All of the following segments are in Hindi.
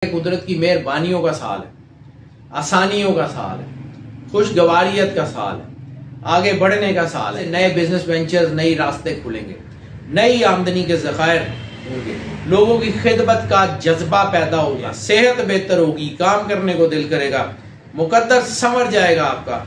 कुदरत की मेहरबानियों का साल है, आसानियों का साल है, खुशगवारियत का साल है, आगे बढ़ने का साल है। नए बिजनेस वेंचर्स, नई रास्ते खुलेंगे, नई आमदनी के ज़खायर होंगे, लोगों की खिदमत का जज्बा पैदा होगा, सेहत बेहतर होगी, काम करने को दिल करेगा, मुकद्दर संवर जाएगा आपका।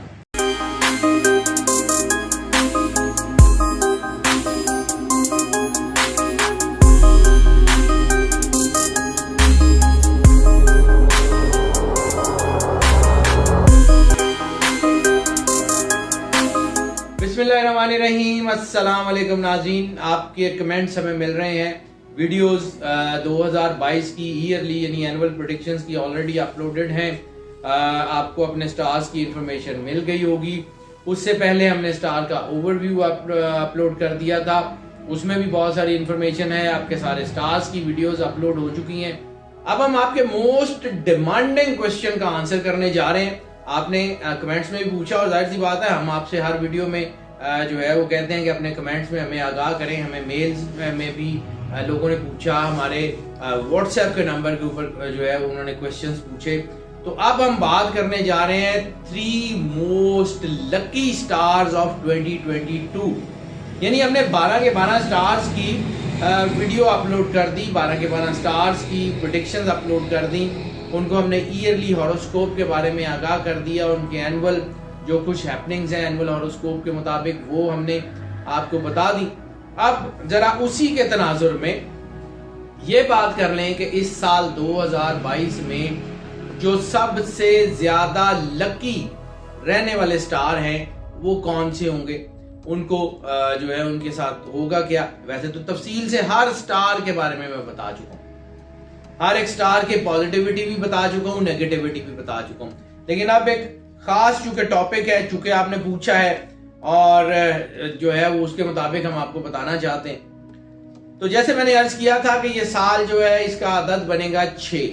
बिस्मिल्लाहिर्रहमानिर्रहीम। अस्सलाम वालेकुम नाज़रीन, आपके कमेंट्स हमें मिल रहे हैं। वीडियोस 2022 की ईयरली यानी एनुअल प्रेडिक्शंस की ऑलरेडी अपलोडेड हैं। आपको अपने स्टार्स की इंफॉर्मेशन मिल गई होगी। उससे पहले हमने स्टार का ओवरव्यू अपलोड कर दिया था, उसमें भी बहुत सारी इंफॉर्मेशन है। आपके सारे स्टार्स की वीडियोस अपलोड हो चुकी हैं। अब हम आपके मोस्ट डिमांडिंग क्वेश्चन का आंसर करने जा रहे हैं। आपने कमेंट्स में भी पूछा और जाहिर सी बात है हम आपसे हर वीडियो में जो है वो कहते हैं कि अपने कमेंट्स में हमें आगाह करें। हमें मेल्स में भी लोगों ने पूछा, हमारे व्हाट्सएप के नंबर के ऊपर जो है उन्होंने क्वेश्चंस पूछे। तो अब हम बात करने जा रहे हैं 3 मोस्ट लकी स्टार्स ऑफ 2022। यानी हमने 12 के 12 स्टार्स की वीडियो अपलोड कर दी, 12 के 12 स्टार्स की प्रेडिक्शंस अपलोड कर दी। उनको हमने ईयरली हॉरोस्कोप के बारे में आगाह कर दिया, उनके एनुअल जो कुछ हैपनिंग्स हैं एनुअल हॉरोस्कोप के मुताबिक वो हमने आपको बता दी। अब जरा उसी के तनाजुर में ये बात कर लें कि इस साल 2022 में जो सबसे ज्यादा लकी रहने वाले स्टार हैं वो कौन से होंगे, उनको जो है उनके साथ होगा क्या। वैसे तो तफसील से हर स्टार के बारे में मैं बता चुका हूँ, हर एक स्टार के पॉजिटिविटी भी बता चुका हूँ, नेगेटिविटी भी बता चुका हूँ। लेकिन अब एक खास चूंकि टॉपिक है, चूंकि आपने पूछा है और जो है वो उसके मुताबिक हम आपको बताना चाहते हैं। तो जैसे मैंने अर्ज किया था कि ये साल जो है इसका अदद बनेगा 6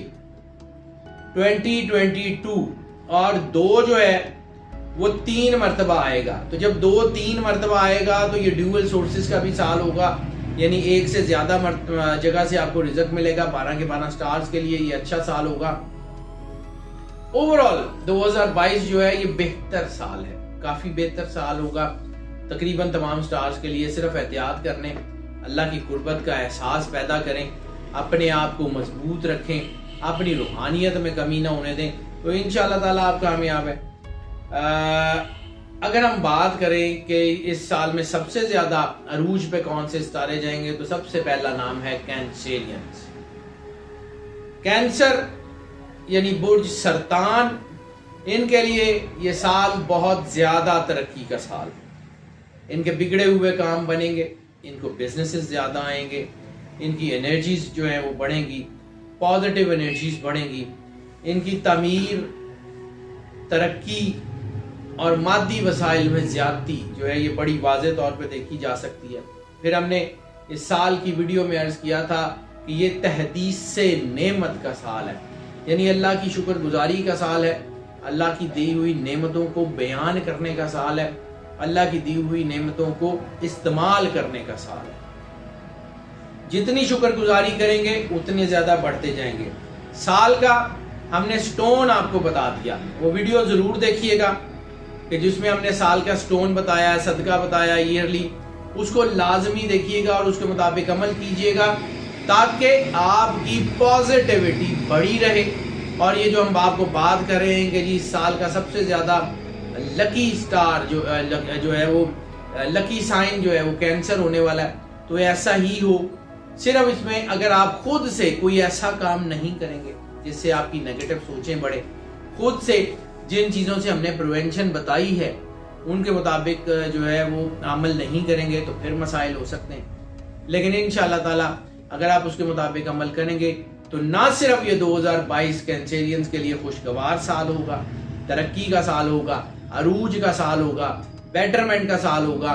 2022 और 2 जो है वो 3 मरतबा आएगा। तो जब 2 3 मरतबा आएगा तो ये ड्यूअल सोर्सेज का भी साल होगा, यानी एक से ज्यादा जगह से आपको रिजल्ट मिलेगा। 12 के 12 स्टार्स के लिए ये अच्छा साल होगा। ओवरऑल 2022 जो है ये बेहतर साल है, काफी बेहतर साल होगा तकरीबन तमाम स्टार्स के लिए। सिर्फ एहतियात करने, अल्लाह की कुर्बत का एहसास पैदा करें, अपने आप को मजबूत रखें, अपनी रूहानियत में कमी ना होने दें, तो इंशाअल्लाह ताला आप कामयाब है। अगर हम बात करें कि इस साल में सबसे ज्यादा अरूज पे कौन से सितारे जाएंगे, तो सबसे पहला नाम है कैंसेरियंस। कैंसर यानी बुर्ज सरतान, इनके लिए ये साल बहुत ज्यादा तरक्की का साल। इनके बिगड़े हुए काम बनेंगे, इनको बिजनेसेस ज्यादा आएंगे, इनकी एनर्जीज जो है वो बढ़ेंगी, पॉजिटिव एनर्जीज बढ़ेंगी, इनकी तामीर, तरक्की और मादी वसाइल में ज्यादती जो है ये बड़ी वाज़ेह तौर पे देखी जा सकती है। फिर हमने इस साल की वीडियो में अर्ज किया था कि ये तहदीस से नेमत का साल है, यानी अल्लाह की शुक्रगुजारी का साल है, अल्लाह की दी हुई नेमतों को बयान करने का साल है, अल्लाह की दी हुई नेमतों को इस्तेमाल करने का साल है। जितनी शुक्रगुजारी करेंगे उतने ज्यादा बढ़ते जाएंगे। साल का हमने स्टोन आपको बता दिया, वो वीडियो जरूर देखिएगा कि जिसमें हमने साल का स्टोन बताया, सदका बताया ईयरली, उसको लाजमी देखिएगा और उसके मुताबिक अमल कीजिएगा ताकि आपकी पॉजिटिविटी बढ़ी रहे। और ये जो हम आपको बात कर रहे हैं कि जी इस साल का सबसे ज्यादा लकी स्टार जो है वो लकी साइन जो है वो कैंसर होने वाला है, तो ऐसा ही हो। सिर्फ इसमें अगर आप खुद से कोई ऐसा काम नहीं करेंगे जिससे आपकी नेगेटिव सोचें बढ़े, खुद से जिन चीजों से हमने प्रिवेंशन बताई है उनके मुताबिक जो है वो अमल नहीं करेंगे तो फिर मसाइल हो सकते हैं। लेकिन इंशाअल्लाह ताला अगर आप उसके मुताबिक अमल करेंगे तो ना सिर्फ ये 2022 कैंसेरियंस के लिए खुशगवार साल होगा, तरक्की का साल होगा, अरूज का साल होगा, बेटरमेंट का साल होगा,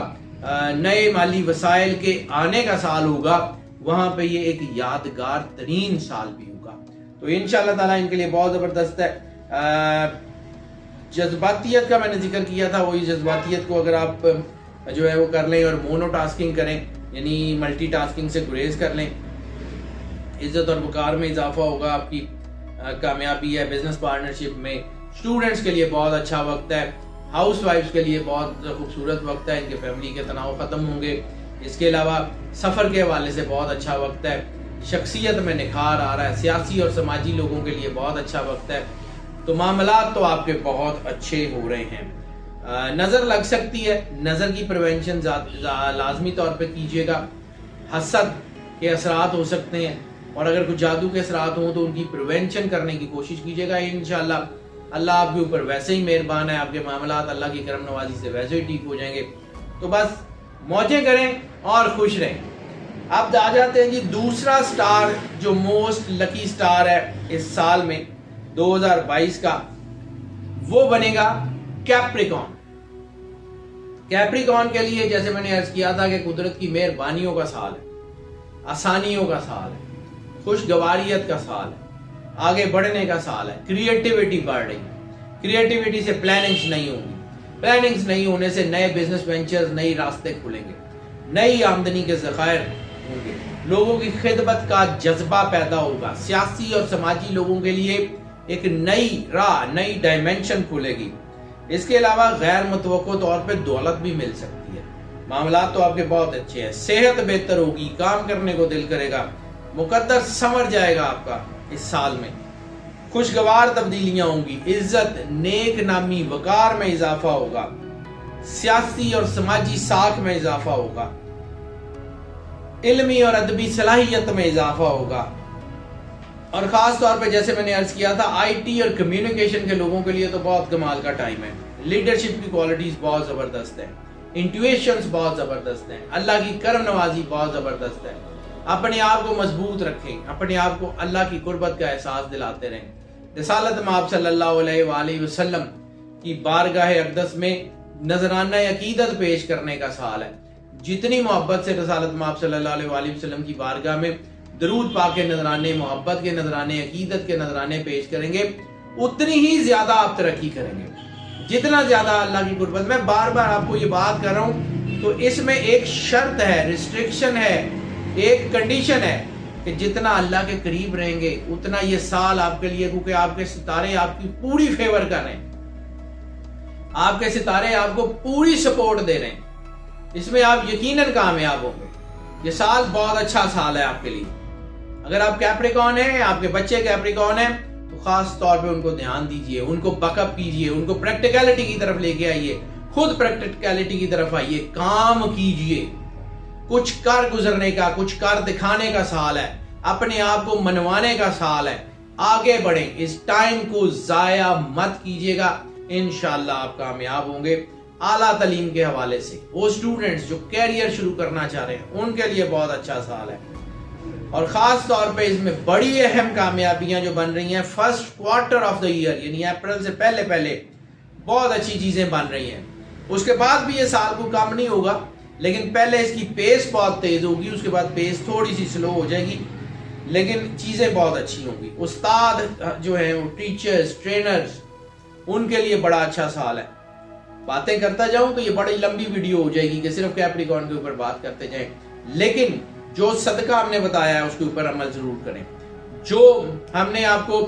नए माली वसाइल के आने का साल होगा, वहां पे ये एक यादगार तरीन साल भी होगा। तो इंशाअल्लाह ताला इनके लिए बहुत जबरदस्त है। जज्बातियत का मैंने जिक्र किया था, वही जज्बातियत को अगर आप जो है वो कर लें और मोनोटास्किंग करें, यानी मल्टीटास्किंग से गुरेज कर लें, इज्जत और वकार में इजाफा होगा आपकी। कामयाबी है बिजनेस पार्टनरशिप में। स्टूडेंट्स के लिए बहुत अच्छा वक्त है, हाउस वाइफ्स के लिए बहुत खूबसूरत वक्त है, इनके फैमिली के तनाव खत्म होंगे। इसके अलावा सफ़र के हवाले से बहुत अच्छा वक्त है, शख्सियत में निखार आ रहा है, सियासी और समाजी लोगों के लिए बहुत अच्छा वक्त है। तो मामलात तो आपके बहुत अच्छे हो रहे हैं। नज़र लग सकती है, नज़र की प्रिवेंशन लाजमी तौर पे कीजिएगा। हसद के असरात हो सकते हैं, और अगर कुछ जादू के असरात हों तो उनकी प्रिवेंशन करने की कोशिश कीजिएगा। इंशाअल्लाह अल्लाह आपके ऊपर वैसे ही मेहरबान है, आपके मामलात अल्लाह की करम नवाजी से वैसे ही ठीक हो जाएंगे। तो बस मौजें करें और खुश रहें। अब आ जाते हैं जी दूसरा स्टार जो मोस्ट लकी स्टार है इस साल में 2022 का, वो बनेगा कैप्रिकॉन। कैप्रिकॉन के लिए जैसे मैंने अर्ज किया था कि कुदरत की मेहरबानियों का साल है, आसानियों का साल है, खुशगवारियत का साल है, आगे बढ़ने का साल है, क्रिएटिविटी बढ़ रही है। क्रिएटिविटी से प्लानिंग्स नहीं होंगी, प्लानिंग्स नहीं होने से नए बिजनेस वेंचर्स, नई रास्ते खुलेंगे, नई आमदनी के ज़खायर होंगे, लोगों की खिदमत का जज्बा पैदा होगा, सियासी और समाजी लोगों के लिए एक नई राह, नई डायमेंशन खुलेगी। इसके अलावा गैर मुतवक्को तौर पे दौलत भी मिल सकती है। मामलात तो आपके बहुत अच्छे हैं, सेहत बेहतर होगी, काम करने को दिल करेगा, मुकद्दर संवर जाएगा आपका इस साल में, खुशगवार तब्दीलियां होंगी, इज्जत, नेक नामी, वकार में इजाफा होगा, सियासी और समाजी साख में इजाफा होगा, इल्मी और अदबी सलाहियत में इजाफा होगा। और खास तौर पे जैसे मैंने अर्ज किया था, आईटी और कम्युनिकेशन के लोगों के लिए तो बहुत कमाल का टाइम है। लीडरशिप की क्वालिटीज बहुत जबरदस्त है, इंट्यूशंस बहुत जबरदस्त है, अल्लाह की करम नवाजी बहुत जबरदस्त है। अपने आप को मजबूत रखें, अपने आप को अल्लाह की कुर्बत का एहसास दिलाते रहें। रिसालत माब सल्लल्लाहु अलैहि वसल्लम की बारगाह अक़दस में नजराना अकीदत पेश करने का साल है। जितनी मोहब्बत से रिसालत माब सल्लल्लाहु अलैहि वसल्लम की बारगाह में दरूद पाक के नजराने, मोहब्बत के नजराने, अकीदत के नजराने पेश करेंगे, उतनी ही ज्यादा आप तरक्की करेंगे। जितना ज्यादा अल्लाह की कुर्बत, मैं बार बार आपको ये बात कर रहा हूं, तो इसमें एक शर्त है, रिस्ट्रिक्शन है, एक कंडीशन है कि जितना अल्लाह के करीब रहेंगे उतना ये साल आपके लिए, क्योंकि आपके सितारे आपकी पूरी फेवर कर रहे हैं, आपके सितारे आपको पूरी सपोर्ट दे रहे हैं, इसमें आप यकीनन कामयाब होंगे। ये साल बहुत अच्छा साल है आपके लिए। अगर आप कैप्रिकॉन हैं, आपके बच्चे कैप्रिकॉन हैं, तो खास तौर पे उनको ध्यान दीजिए, उनको बकअप कीजिए, उनको प्रैक्टिकलिटी की तरफ लेके आइए, खुद प्रैक्टिकलिटी की तरफ आइए, काम कीजिए। कुछ कर गुजरने का, कुछ कर दिखाने का साल है, अपने आप को मनवाने का साल है। आगे बढ़ें, इस टाइम को जाया मत कीजिएगा, इंशाल्लाह आप कामयाब होंगे। आला तालीम के हवाले से वो स्टूडेंट्स जो कैरियर शुरू करना चाह रहे हैं, उनके लिए बहुत अच्छा साल है। और खास तौर पे इसमें बड़ी अहम कामयाबियां जो बन रही हैं first quarter of the year, यानी अप्रैल से पहले पहले बहुत अच्छी चीजें बन रही हैं। उसके बाद भी ये साल को कम नहीं होगा, लेकिन पहले इसकी पेस बहुत तेज होगी, उसके बाद पेस थोड़ी सी स्लो हो जाएगी, लेकिन चीजें बहुत अच्छी होंगी। उस्ताद जो है, वो टीचर्स, ट्रेनर्स, उनके लिए बड़ा अच्छा साल है। बातें करता जाऊं तो ये बड़ी लंबी वीडियो हो जाएगी कि सिर्फ कैप्रिकॉन के ऊपर बात करते जाएं, लेकिन जो सदका हमने बताया है उसके ऊपर अमल जरूर करें। जो हमने आपको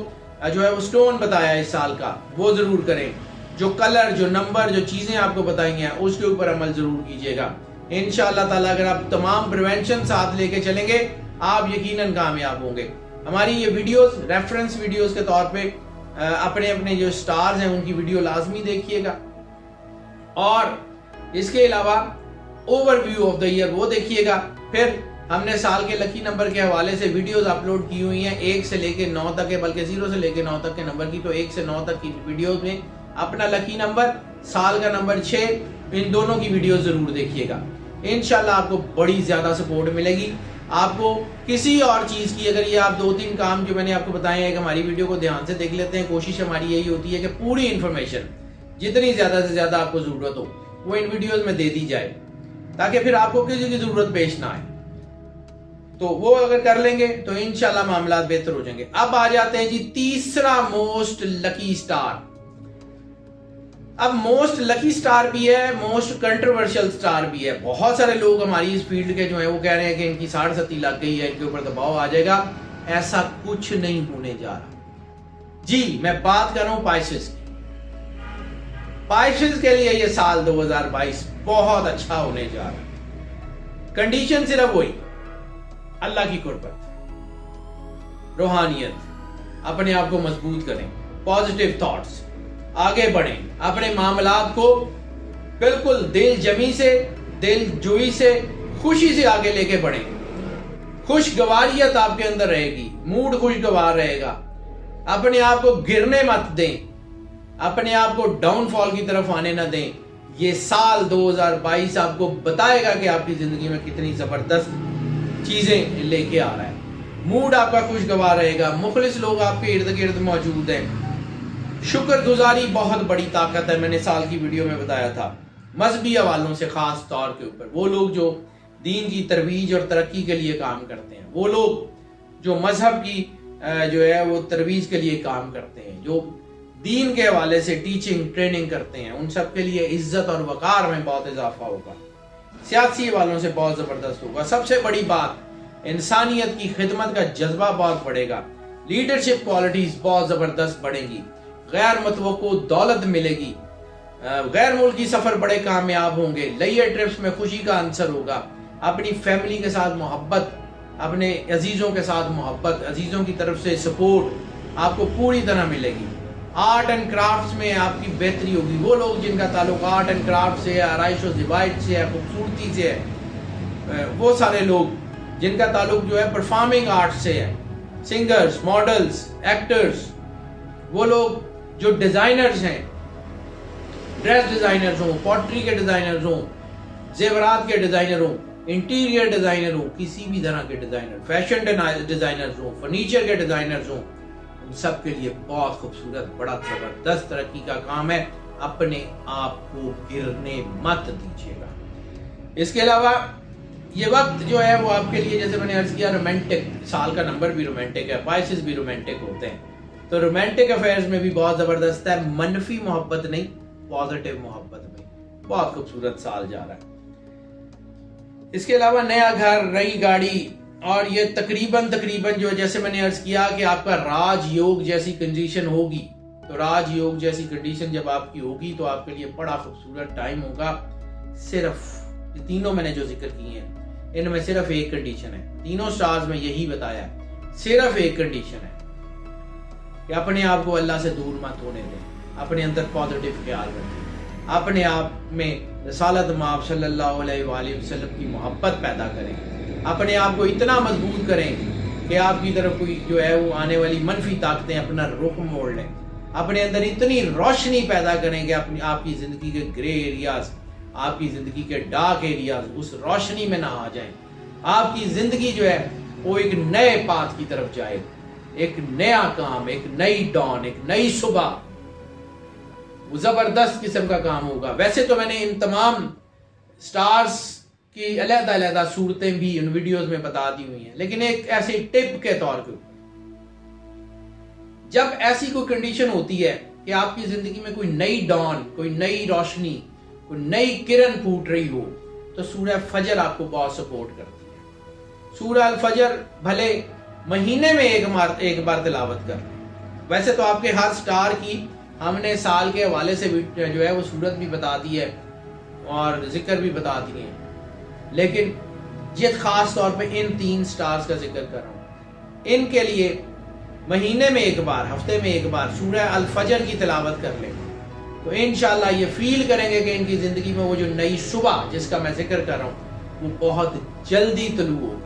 जो है वो स्टोन बताया इस साल का, वो जरूर करें। जो कलर, जो नंबर, जो चीजें आपको बताई हैं, उसके ऊपर अमल जरूर कीजिएगा। इंशाअल्लाह ताला अगर आप तमाम प्रिवेंशन साथ लेके चलेंगे, आप यकीनन कामयाब होंगे। हमारी ये वीडियोस रेफरेंस वीडियोस के तौर पे अपने अपने जो स्टार्स हैं उनकी वीडियो लाजमी देखिएगा, और इसके अलावा ओवरव्यू ऑफ द ईयर वो देखिएगा। फिर हमने साल के लकी नंबर के हवाले से वीडियोस अपलोड की हुई हैं, 1 से लेके 9 तक है, बल्कि 0 से लेके 9 तक के नंबर की, तो 1 से 9 तक की वीडियोस में अपना लकी नंबर, साल का नंबर 6, इन दोनों की वीडियो जरूर देखिएगा। इंशाल्लाह आपको बड़ी ज्यादा सपोर्ट मिलेगी। आपको किसी और चीज की, अगर ये आप 2-3 काम जो मैंने आपको बताए हैं कि हमारी वीडियो को ध्यान से देख लेते हैं, कोशिश हमारी यही होती है कि पूरी इंफॉर्मेशन जितनी ज्यादा से ज्यादा आपको जरूरत हो वो इन वीडियोस में दे दी जाए, ताकि फिर आपको किसी की जरूरत पेश ना आए। तो वो अगर कर लेंगे तो इंशाल्लाह मामला बेहतर हो जाएंगे। अब आ जाते हैं जी तीसरा मोस्ट लकी स्टार। अब मोस्ट लकी स्टार भी है, मोस्ट कंट्रोवर्शियल स्टार भी है। बहुत सारे लोग हमारी इस फील्ड के जो है वो कह रहे हैं कि इनकी 60-70 लग गई है, इनके ऊपर दबाव आ जाएगा। ऐसा कुछ नहीं होने जा रहा। जी, मैं बात कर रहा हूं पाइसेस की। पाइसेस के लिए ये साल 2022 बहुत अच्छा होने जा रहा है। कंडीशन सिर्फ वही, अल्लाह की कुर्बत, रूहानियत, अपने आप को मजबूत करें, पॉजिटिव थॉट्स, आगे बढ़ें, अपने मामलात को बिल्कुल दिल जमी से, दिल जुई से, खुशी से आगे लेके बढ़ें। खुशगवारियत आपके अंदर रहेगी, मूड खुशगवार रहेगा। अपने आप को गिरने मत दें, अपने आप को डाउनफॉल की तरफ आने ना दें। ये साल 2022 आपको बताएगा कि आपकी जिंदगी में कितनी जबरदस्त चीजें लेके आ रहा है। मूड आपका खुशगवार रहेगा, मुखलिस लोग आपके इर्द गिर्द मौजूद हैं। शुक्रगुजारी बहुत बड़ी ताकत है, मैंने साल की वीडियो में बताया था। मजहबी हवालों से खास तौर के ऊपर, वो लोग जो दीन की तरवीज और तरक्की के लिए काम करते हैं, वो लोग जो मजहब की जो है वो तरवीज के लिए काम करते हैं, जो दीन के हवाले से टीचिंग ट्रेनिंग करते हैं, उन सब के लिए इज्जत और वकार में बहुत इजाफा होगा। सियासी वालों से बहुत जबरदस्त होगा। सबसे बड़ी बात, इंसानियत की खिदमत का जज्बा बहुत बढ़ेगा। लीडरशिप क्वालिटीज बहुत जबरदस्त बढ़ेंगी। गैर मतवक्को दौलत मिलेगी। गैर मुल्की सफर बड़े कामयाब होंगे। लेयर ट्रिप्स में खुशी का अंसर होगा। अपनी फैमिली के साथ मोहब्बत, अपने अजीजों के साथ मोहब्बत, अजीजों की तरफ से सपोर्ट आपको पूरी तरह मिलेगी। आर्ट एंड क्राफ्ट्स में आपकी बेहतरी होगी। वो लोग जिनका ताल्लुक आर्ट एंड क्राफ्ट से, आराइश और ज़िवाइट से है, खूबसूरती से है, वो सारे लोग जिनका ताल्लुक जो है परफॉर्मिंग आर्ट से है, सिंगर्स, मॉडल्स, एक्टर्स, वो लोग जो डिजाइनर्स हैं, ड्रेस डिजाइनर्स हों, पॉटरी के डिजाइनर्स हों, जेवरात के डिजाइनर हों, इंटीरियर डिजाइनर हो, किसी भी तरह के डिजाइनर, फैशन डिजाइनर्स हो, फर्नीचर के डिजाइनर्स हो, उन सब के लिए बहुत खूबसूरत बड़ा जबरदस्त तरक्की का काम है। अपने आप को गिरने मत दीजिएगा। इसके अलावा ये वक्त जो है वो आपके लिए, जैसे मैंने अर्ज किया, रोमांटिक, साल का नंबर भी रोमांटिक है, पाइसेस भी रोमांटिक होते हैं, तो रोमांटिक अफेयर्स में भी बहुत जबरदस्त है। मनफी मोहब्बत नहीं, पॉजिटिव मोहब्बत में बहुत खूबसूरत साल जा रहा है। इसके अलावा नया घर, नई गाड़ी, और ये तकरीबन जो, जैसे मैंने अर्ज किया कि आपका राजयोग जैसी कंडीशन होगी, तो राजयोग जैसी कंडीशन जब आपकी होगी तो आपके लिए बड़ा खूबसूरत टाइम होगा। सिर्फ ये तीनों मैंने जो जिक्र किए हैं, इनमें सिर्फ एक कंडीशन है, तीनों स्टार्स में यही बताया है, सिर्फ एक कंडीशन है कि अपने आप को अल्लाह से दूर मत होने दें, अपने अंदर पॉजिटिव ख्याल रखें, अपने आप में रसालत माब सल्लल्लाहु अलैहि वसल्लम की मोहब्बत पैदा करें, अपने आप को इतना मजबूत करें कि आपकी तरफ कोई जो है वो आने वाली मनफी ताकतें अपना रुख मोड़ लें, अपने अंदर इतनी रोशनी पैदा करें कि अपनी आपकी जिंदगी के ग्रे एरियाज, आपकी जिंदगी के डार्क एरियाज उस रोशनी में ना आ जाएं। आपकी जिंदगी जो है वो एक नए पाथ की तरफ जाए, एक नया काम, एक नई डॉन, एक नई सुबह, जबरदस्त किस्म का काम होगा। वैसे तो मैंने इन तमाम स्टार्स की अलग-अलग सूरतें भी इन वीडियोस में बता दी हुई हैं, लेकिन एक ऐसे टिप के तौर पे, जब ऐसी कोई कंडीशन होती है कि आपकी जिंदगी में कोई नई डॉन, कोई नई रोशनी, कोई नई किरण फूट रही हो, तो सूरह फजर आपको बहुत सपोर्ट करती है। सूरह अल फजर भले महीने में एक बार तिलावत कर, वैसे तो आपके हर स्टार की हमने साल के हवाले से भी जो है वो सूरत भी बता दी है और जिक्र भी बता दिए हैं, लेकिन ये खास तौर पे इन 3 स्टार्स का जिक्र कर रहा हूं। इनके लिए महीने में एक बार, हफ्ते में एक बार सूरह अल फजर की तिलावत कर ले, तो इंशाल्लाह ये फील करेंगे कि इनकी जिंदगी में वो जो नई सुबह जिसका मैं जिक्र कर रहा हूँ वो बहुत जल्दी तलू होगी,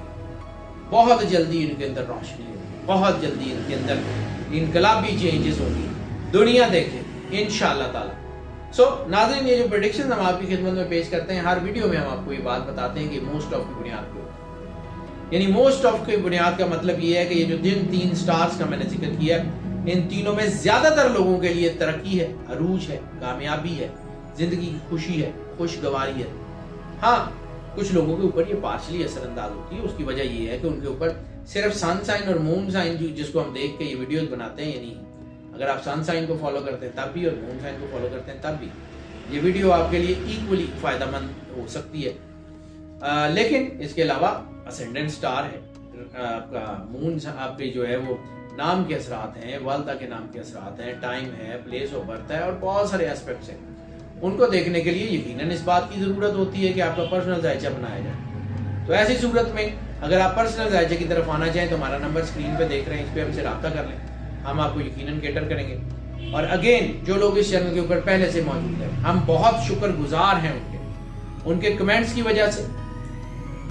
बहुत जल्दी इनके अंदर रोशनी होगी, बहुत जल्दी इनके अंदर इनकलाबी चेंजेस होगी, दुनिया देखे इंशाअल्लाह ताला। सो नाज़रीन, ये जो प्रेडिक्शन हम आपकी खिदमत में पेश करते हैं, हर वीडियो में हम आपको ये बात बताते हैं कि मोस्ट ऑफ की बुनियाद पे, यानी मोस्ट ऑफ की बुनियाद का मतलब ये है कि ये जो जिन 3 स्टार्स का मैंने जिक्र किया, इन तीनों में ज्यादातर लोगों के लिए तरक्की है, अरूज है, कामयाबी है, जिंदगी की खुशी है, खुशगवारी है। हाँ, कुछ लोगों के ऊपर ये पार्शली असरअंदाज होती है। उसकी वजह ये है कि उनके ऊपर सिर्फ सन साइन और मून साइन जिसको हम देख के ये वीडियोस बनाते हैं, यानी अगर आप सन साइन को फॉलो करते हैं तब भी और मून साइन को फॉलो करते हैं तब भी ये वीडियो आपके लिए इक्वली फायदेमंद हो सकती है। लेकिन इसके अलावा असेंडेंट स्टार है, आपका मून आपके जो है वो नाम के असरात हैं, वालदा के नाम के असरात हैं, टाइम है, प्लेस ऑफ बर्थ है और बहुत सारे एस्पेक्ट्स हैं। उनको देखने के लिए यकीनन इस बात की ज़रूरत होती है कि आपका पर्सनल जायजा बनाया जाए। तो ऐसी सूरत में अगर आप पर्सनल जायजे की तरफ आना चाहें तो हमारा नंबर स्क्रीन पे देख रहे हैं, इस पर हमसे रब्ता कर लें, हम आपको यकीनन कैटर करेंगे। और अगेन जो लोग इस चैनल के ऊपर पहले से मौजूद हैं, हम बहुत शुक्रगुजार हैं उनके कमेंट्स की वजह से,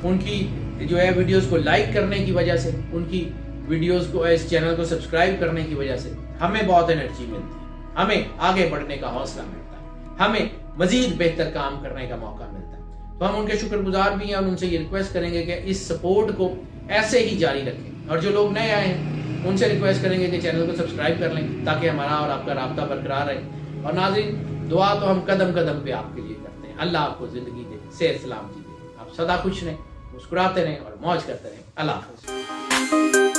उनकी जो है वीडियोस को लाइक करने की वजह से, उनकी वीडियोस को, इस चैनल को सब्सक्राइब करने की वजह से हमें बहुत एनर्जी मिलती है, हमें आगे बढ़ने का हौसला मिलता है, हमें मजीद बेहतर काम करने का मौका मिलता है। तो हम उनके शुक्रगुजार भी हैं और उनसे ये रिक्वेस्ट करेंगे कि इस सपोर्ट को ऐसे ही जारी रखें। और जो लोग नए आए हैं उनसे रिक्वेस्ट करेंगे कि चैनल को सब्सक्राइब कर लें ताकि हमारा और आपका राब्ता बरकरार रहे। और नाज़रीन, दुआ तो हम कदम कदम पे आपके लिए करते हैं। अल्लाह आपको ज़िंदगी दे, सेहत सलामती दे, आप सदा खुश रहें, मुस्कुराते रहें और मौज करते रहें। अल्लाह हाफ़िज़।